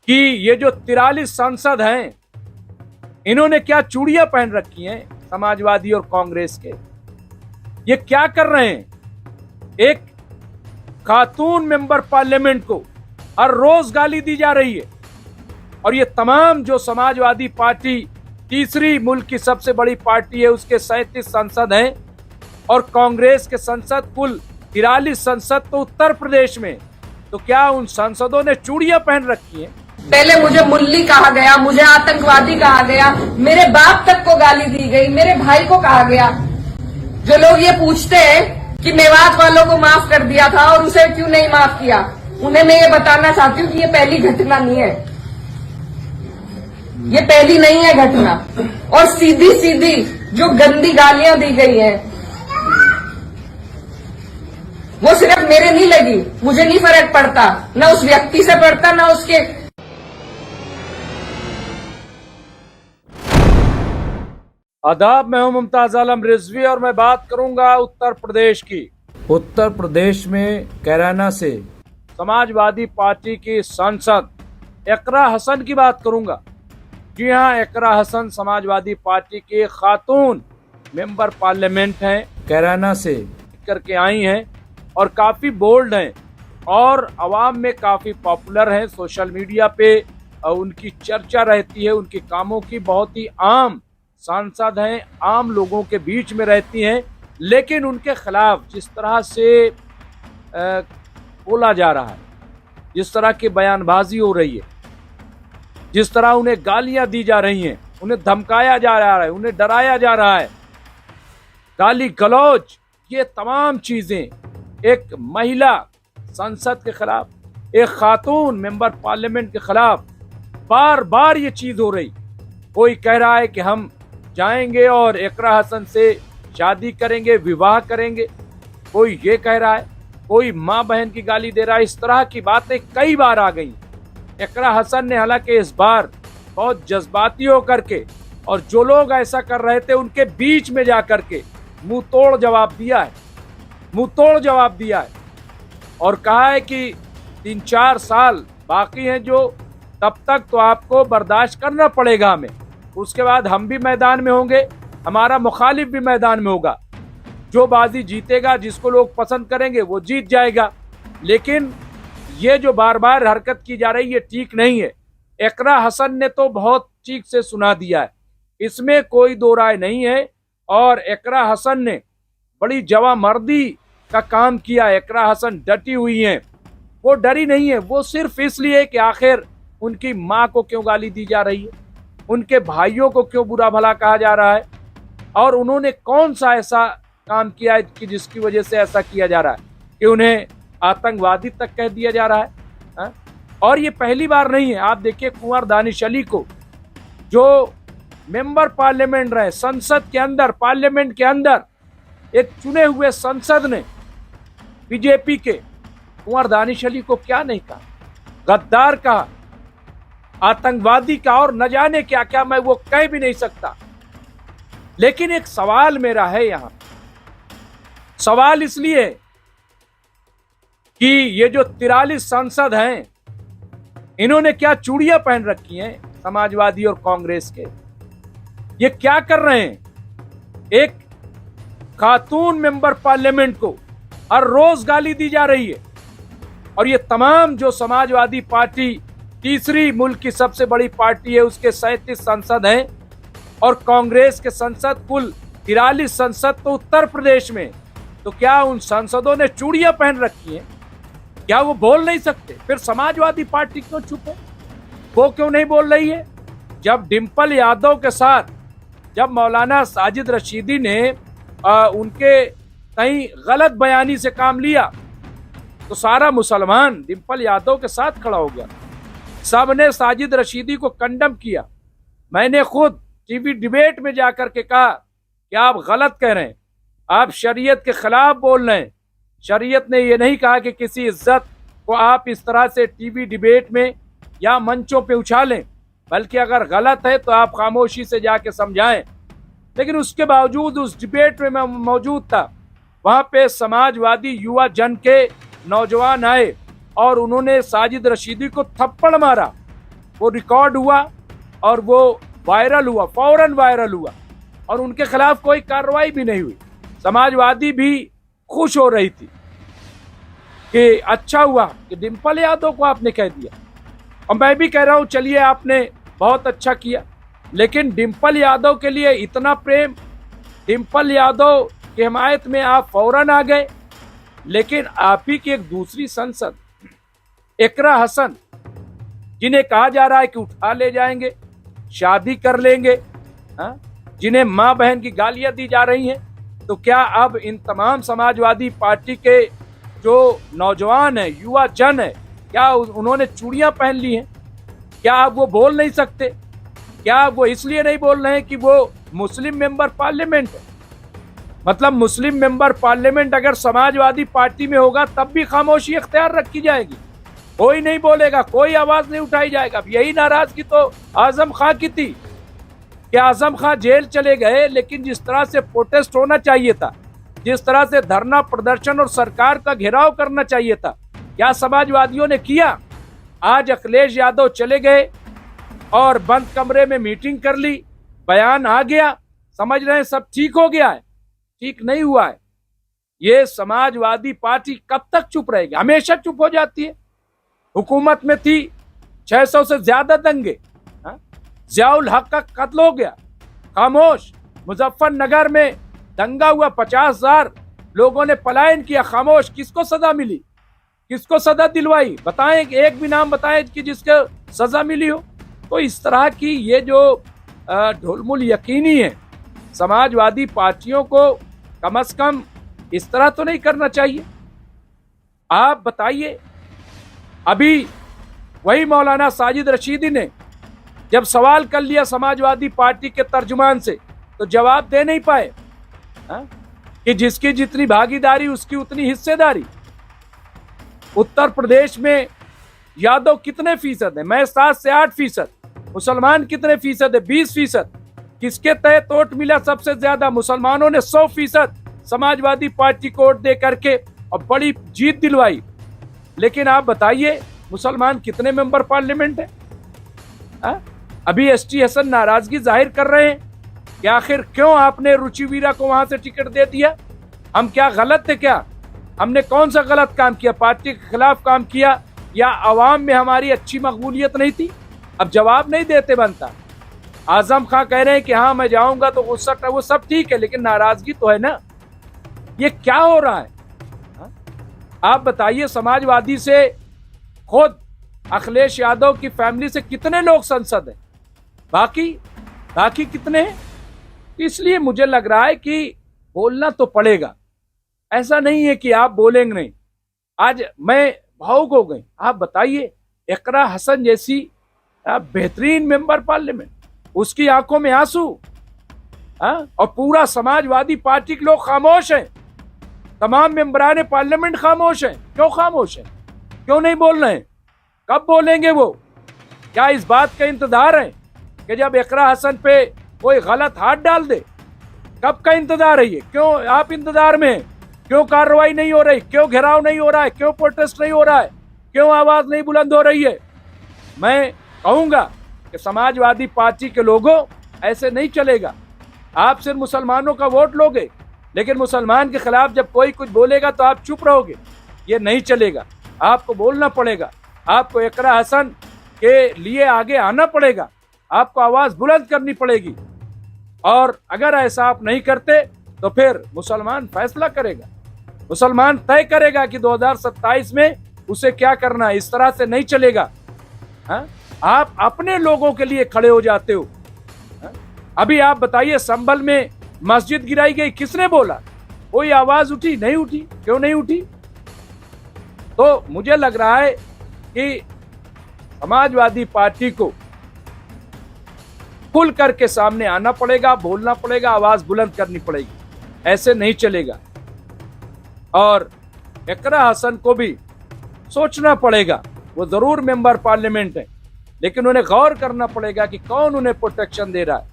कि ये जो 43 सांसद हैं, इन्होंने क्या चूड़ियां पहन रखी हैं समाजवादी और कांग्रेस के। ये क्या कर रहे हैं? एक खातून मेंबर पार्लियामेंट को हर रोज गाली दी जा रही है, और ये तमाम जो समाजवादी पार्टी तीसरी मुल्क की सबसे बड़ी पार्टी है, उसके 37 सांसद हैं, और कांग्रेस के संसद कुल 43 संसद तो उत्तर प्रदेश में। तो क्या उन सांसदों ने चूड़ियां पहन रखी हैं? पहले मुझे मुल्ली कहा गया, मुझे आतंकवादी कहा गया, मेरे बाप तक को गाली दी गई, मेरे भाई को कहा गया। जो लोग ये पूछते हैं कि मेवात वालों को माफ कर दिया था और उसे क्यों नहीं माफ किया, उन्हें मैं ये बताना चाहती हूँ कि ये पहली घटना नहीं है, ये पहली नहीं है घटना। और सीधी सीधी जो गंदी गालियां दी गई हैं, वो सिर्फ मेरे नहीं लगी, मुझे नहीं फर्क पड़ता, न उस व्यक्ति से पड़ता, न उसके। आदाब, मैं हूं मुमताज आलम रिजवी और मैं बात करूंगा उत्तर प्रदेश की। उत्तर प्रदेश में कैराना से समाजवादी पार्टी की सांसद इकरा हसन की बात करूंगा। जी हां, इकरा हसन समाजवादी पार्टी के खातून मेंबर पार्लियामेंट हैं, कैराना से करके आई हैं और काफी बोल्ड हैं और आवाम में काफी पॉपुलर हैं। सोशल मीडिया पे उनकी चर्चा रहती है, उनके कामों की। बहुत ही आम सांसद हैं, आम लोगों के बीच में रहती हैं, लेकिन उनके खिलाफ जिस तरह से बोला जा रहा है, जिस तरह की बयानबाजी हो रही है, जिस तरह उन्हें गालियां दी जा रही हैं, उन्हें धमकाया जा रहा है, उन्हें डराया जा रहा है, गाली गलौज, ये तमाम चीजें एक महिला संसद के खिलाफ, एक खातून मेंबर पार्लियामेंट के खिलाफ बार बार ये चीज हो रही। कोई कह रहा है कि हम जाएंगे और इकरा हसन से शादी करेंगे, विवाह करेंगे, कोई ये कह रहा है, कोई माँ बहन की गाली दे रहा है। इस तरह की बातें कई बार आ गई। इकरा हसन ने हालांकि इस बार बहुत जज्बाती होकर के, और जो लोग ऐसा कर रहे थे उनके बीच में जाकर के मुंह तोड़ जवाब दिया है, मुंह तोड़ जवाब दिया है, और कहा है कि 3-4 साल बाकी हैं जो, तब तक तो आपको बर्दाश्त करना पड़ेगा हमें, उसके बाद हम भी मैदान में होंगे, हमारा मुखालिफ भी मैदान में होगा, जो बाजी जीतेगा, जिसको लोग पसंद करेंगे वो जीत जाएगा। लेकिन ये जो बार बार हरकत की जा रही है ठीक नहीं है। इकरा हसन ने तो बहुत ठीक से सुना दिया है, इसमें कोई दो राय नहीं है, और इकरा हसन ने बड़ी जवामर्दी का काम किया। इकरा हसन डटी हुई हैं, वो डरी नहीं है, वो सिर्फ इसलिए कि आखिर उनकी माँ को क्यों गाली दी जा रही है, उनके भाइयों को क्यों बुरा भला कहा जा रहा है, और उन्होंने कौन सा ऐसा काम किया है कि जिसकी वजह से ऐसा किया जा रहा है कि उन्हें आतंकवादी तक कह दिया जा रहा है, हा? और ये पहली बार नहीं है। आप देखिए कुंवर दानिश अली को, जो मेंबर पार्लियामेंट रहे, संसद के अंदर, पार्लियामेंट के अंदर एक चुने हुए संसद ने बीजेपी के कुंवर दानिश अली को क्या नहीं कहा, गद्दार कहा, आतंकवादी का, और न जाने क्या क्या, मैं वो कह भी नहीं सकता। लेकिन एक सवाल मेरा है यहां, सवाल इसलिए कि ये जो 43 सांसद हैं, इन्होंने क्या चूड़ियां पहन रखी हैं समाजवादी और कांग्रेस के। ये क्या कर रहे हैं? एक खातून मेंबर पार्लियामेंट को हर रोज गाली दी जा रही है, और ये तमाम जो समाजवादी पार्टी तीसरी मुल्क की सबसे बड़ी पार्टी है, उसके 37 सांसद हैं, और कांग्रेस के संसद कुल 43 संसद तो उत्तर प्रदेश में। तो क्या उन सांसदों ने चूड़ियां पहन रखी हैं? क्या वो बोल नहीं सकते? फिर समाजवादी पार्टी क्यों चुप है? वो क्यों नहीं बोल रही है? जब डिंपल यादव के साथ, जब मौलाना साजिद रशीदी ने उनके कहीं गलत बयानी से काम लिया, तो सारा मुसलमान डिंपल यादव के साथ खड़ा हो गया, सबने साजिद रशीदी को कंडम किया। मैंने खुद टीवी डिबेट में जाकर के कहा कि आप गलत कह रहे हैं, आप शरीयत के खिलाफ बोल रहे हैं। शरीयत ने यह नहीं कहा कि किसी इज्जत को आप इस तरह से टीवी डिबेट में या मंचों पे उछालें, बल्कि अगर गलत है तो आप खामोशी से जाके समझाएं। लेकिन उसके बावजूद उस डिबेट में मैं मौजूद था, वहां पे समाजवादी युवा जन के नौजवान आए और उन्होंने साजिद रशीदी को थप्पड़ मारा, वो रिकॉर्ड हुआ और वो वायरल हुआ, फौरन वायरल हुआ, और उनके खिलाफ कोई कार्रवाई भी नहीं हुई। समाजवादी भी खुश हो रही थी कि अच्छा हुआ कि डिम्पल यादव को आपने कह दिया, और मैं भी कह रहा हूं चलिए आपने बहुत अच्छा किया, लेकिन डिम्पल यादव के लिए इतना प्रेम, डिम्पल यादव की हिमायत में आप फौरन आ गए। लेकिन आप ही की एक दूसरी सांसद इकरा हसन, जिन्हें कहा जा रहा है कि उठा ले जाएंगे, शादी कर लेंगे, जिन्हें मां बहन की गालियां दी जा रही हैं, तो क्या अब इन तमाम समाजवादी पार्टी के जो नौजवान है, युवा जन है, क्या उन्होंने चूड़ियां पहन ली हैं? क्या अब वो बोल नहीं सकते? क्या वो इसलिए नहीं बोल रहे हैं कि वो मुस्लिम मेंबर पार्लियामेंट है? मतलब मुस्लिम मेंबर पार्लियामेंट अगर समाजवादी पार्टी में होगा तब भी खामोशी इख्तियार रखी जाएगी, कोई नहीं बोलेगा, कोई आवाज नहीं उठाई जाएगा। यही नाराजगी तो आजम खां की थी कि आजम खां जेल चले गए, लेकिन जिस तरह से प्रोटेस्ट होना चाहिए था, जिस तरह से धरना प्रदर्शन और सरकार का घेराव करना चाहिए था, क्या समाजवादियों ने किया? आज अखिलेश यादव चले गए और बंद कमरे में मीटिंग कर ली, बयान आ गया, समझ रहे हैं सब ठीक हो गया है। ठीक नहीं हुआ है। ये समाजवादी पार्टी कब तक चुप रहेगी? हमेशा चुप हो जाती है। हुकूमत में थी, 600 से ज्यादा दंगे, जियाउल हक का कत्ल हो गया, खामोश। मुजफ्फरनगर में दंगा हुआ, 50,000 लोगों ने पलायन किया, खामोश। किसको सजा मिली? किसको सजा दिलवाई? बताएं, एक भी नाम बताएं कि जिसके सजा मिली हो। तो इस तरह की ये जो ढुलमुल यकीनी है, समाजवादी पार्टियों को कम से कम इस तरह तो नहीं करना चाहिए। आप बताइए, अभी वही मौलाना साजिद रशीदी ने जब सवाल कर लिया समाजवादी पार्टी के तर्जुमान से, तो जवाब दे नहीं पाए कि जिसकी जितनी भागीदारी उसकी उतनी हिस्सेदारी। उत्तर प्रदेश में यादव कितने फीसद है? मैं 7 से 8%। मुसलमान कितने फीसद है? 20%। किसके तहत वोट मिला सबसे ज्यादा? मुसलमानों ने 100% समाजवादी पार्टी को वोट दे करके और बड़ी जीत दिलवाई। लेकिन आप बताइए, मुसलमान कितने मेंबर पार्लियामेंट है? अभी एसटी हसन नाराजगी जाहिर कर रहे हैं कि आखिर क्यों आपने रुचिवीरा को वहां से टिकट दे दिया? हम क्या गलत थे? क्या हमने कौन सा गलत काम किया? पार्टी के खिलाफ काम किया या आवाम में हमारी अच्छी मकबूलियत नहीं थी? अब जवाब नहीं देते बनता। आजम खां कह रहे हैं कि हाँ मैं जाऊंगा तो गुस्सा, वो सब ठीक है, लेकिन नाराजगी तो है ना। ये क्या हो रहा है? आप बताइए, समाजवादी से खुद अखिलेश यादव की फैमिली से कितने लोग संसद हैं? बाकी कितने हैं? इसलिए मुझे लग रहा है कि बोलना तो पड़ेगा। ऐसा नहीं है कि आप बोलेंगे नहीं। आज मैं भावुक हो गई। आप बताइए, इकरा हसन जैसी बेहतरीन मेंबर पार्लियामेंट, उसकी आंखों में आंसू, और पूरा समाजवादी पार्टी के लोग खामोश हैं, तमाम मेंबरान पार्लियामेंट खामोश हैं। क्यों खामोश हैं? क्यों नहीं बोल रहे हैं? कब बोलेंगे वो? क्या इस बात का इंतजार है कि जब इकरा हसन पे कोई गलत हाथ डाल दे? कब का इंतजार है ये? क्यों आप इंतजार में हैं? क्यों कार्रवाई नहीं हो रही? क्यों घेराव नहीं हो रहा है? क्यों प्रोटेस्ट नहीं हो रहा है? क्यों आवाज नहीं बुलंद हो रही है? मैं कहूंगा कि समाजवादी पार्टी के लोगों, ऐसे नहीं चलेगा। आप सिर्फ मुसलमानों का वोट लोगे, लेकिन मुसलमान के खिलाफ जब कोई कुछ बोलेगा तो आप चुप रहोगे। ये नहीं चलेगा। आपको बोलना पड़ेगा। आपको इकरा हसन के लिए आगे आना पड़ेगा। आपको आवाज बुलंद करनी पड़ेगी। और अगर ऐसा आप नहीं करते तो फिर मुसलमान फैसला करेगा, मुसलमान तय करेगा कि 2027 में उसे क्या करना है। इस तरह से नहीं चलेगा। आप अपने लोगों के लिए खड़े हो जाते हो। अभी आप बताइए, संभल में मस्जिद गिराई गई, किसने बोला? कोई आवाज उठी? नहीं उठी। क्यों नहीं उठी? तो मुझे लग रहा है कि समाजवादी पार्टी को खुल करके सामने आना पड़ेगा, बोलना पड़ेगा, आवाज बुलंद करनी पड़ेगी। ऐसे नहीं चलेगा। और इकरा हसन को भी सोचना पड़ेगा। वो जरूर मेंबर पार्लियामेंट है, लेकिन उन्हें गौर करना पड़ेगा कि कौन उन्हें प्रोटेक्शन दे रहा है,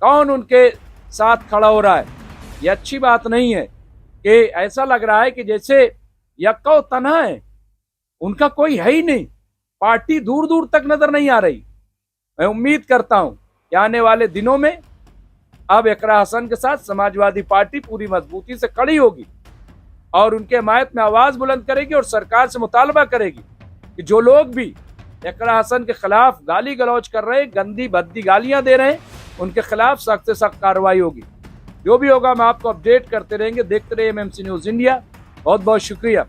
कौन उनके साथ खड़ा हो रहा है। ये अच्छी बात नहीं है कि ऐसा लग रहा है कि जैसे यक्का तन्हा है, उनका कोई है ही नहीं। पार्टी दूर दूर तक नजर नहीं आ रही। मैं उम्मीद करता हूं कि आने वाले दिनों में अब इकरा हसन के साथ समाजवादी पार्टी पूरी मजबूती से खड़ी होगी और उनके हिमायत में आवाज बुलंद करेगी और सरकार से मुतालबा करेगी कि जो लोग भी इकरा हसन के खिलाफ गाली गलौज कर रहे हैं, गंदी भद्दी गालियां दे रहे हैं, उनके खिलाफ सख्त से सख्त कार्रवाई होगी। जो भी होगा मैं आपको अपडेट करते रहेंगे। देखते रहिए एमएमसी न्यूज इंडिया। बहुत बहुत शुक्रिया।